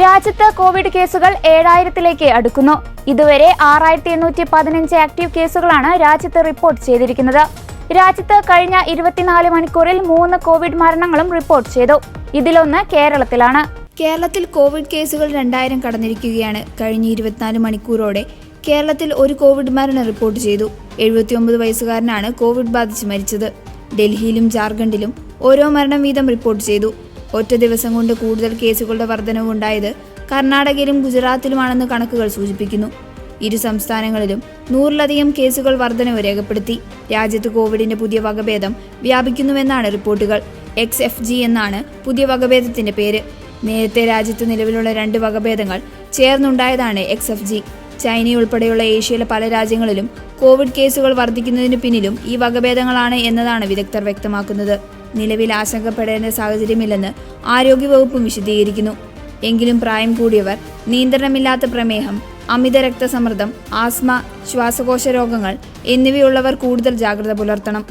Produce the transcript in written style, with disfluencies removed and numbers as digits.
രാജ്യത്ത് കോവിഡ് കേസുകൾ 7000-ലേക്ക് അടുക്കുന്നു. ഇതുവരെ 6815 ആക്റ്റീവ് കേസുകളാണ് രാജ്യത്ത് റിപ്പോർട്ട് ചെയ്തിരിക്കുന്നത്. രാജ്യത്ത് കഴിഞ്ഞ 24 മണിക്കൂറിൽ 3 കോവിഡ് മരണങ്ങളും റിപ്പോർട്ട് ചെയ്തു. ഇതിലൊന്ന് കേരളത്തിലാണ്. കേരളത്തിൽ കോവിഡ് കേസുകൾ 2000 കടന്നിരിക്കുകയാണ്. കഴിഞ്ഞ 24 മണിക്കൂറോടെ കേരളത്തിൽ ഒരു കോവിഡ് മരണം റിപ്പോർട്ട് ചെയ്തു. 79 വയസ്സുകാരനാണ് കോവിഡ് ബാധിച്ച് മരിച്ചത്. ഡൽഹിയിലും ജാർഖണ്ഡിലും ഓരോ മരണം വീതം റിപ്പോർട്ട് ചെയ്തു. ഒറ്റ ദിവസം കൊണ്ട് കൂടുതൽ കേസുകളുടെ വർധനവുണ്ടായത് കർണാടകയിലും ഗുജറാത്തിലുമാണെന്ന് കണക്കുകൾ സൂചിപ്പിക്കുന്നു. ഇരു സംസ്ഥാനങ്ങളിലും 100-ലധികം കേസുകൾ വർധനവ് രേഖപ്പെടുത്തി. രാജ്യത്ത് കോവിഡിന്റെ പുതിയ വകഭേദം വ്യാപിക്കുന്നുവെന്നാണ് റിപ്പോർട്ടുകൾ. XFG എന്നാണ് പുതിയ വകഭേദത്തിന്റെ പേര്. നേരത്തെ രാജ്യത്ത് നിലവിലുള്ള 2 വകഭേദങ്ങൾ ചേർന്നുണ്ടായതാണ് XFG. ചൈനയുൾപ്പെടെയുള്ള ഏഷ്യയിലെ പല രാജ്യങ്ങളിലും കോവിഡ് കേസുകൾ വർദ്ധിക്കുന്നതിന് പിന്നിലും ഈ വകഭേദങ്ങളാണ് എന്നതാണ് വിദഗ്ധർ വ്യക്തമാക്കുന്നത്. നിലവിൽ ആശങ്കപ്പെടേണ്ട സാഹചര്യമില്ലെന്ന് ആരോഗ്യവകുപ്പും വിശദീകരിക്കുന്നു. എങ്കിലും പ്രായം കൂടിയവർ, നിയന്ത്രണമില്ലാത്ത പ്രമേഹം, അമിത രക്തസമ്മർദ്ദം, ആസ്മ, ശ്വാസകോശ രോഗങ്ങൾ എന്നിവയുള്ളവർ കൂടുതൽ ജാഗ്രത പുലർത്തണം.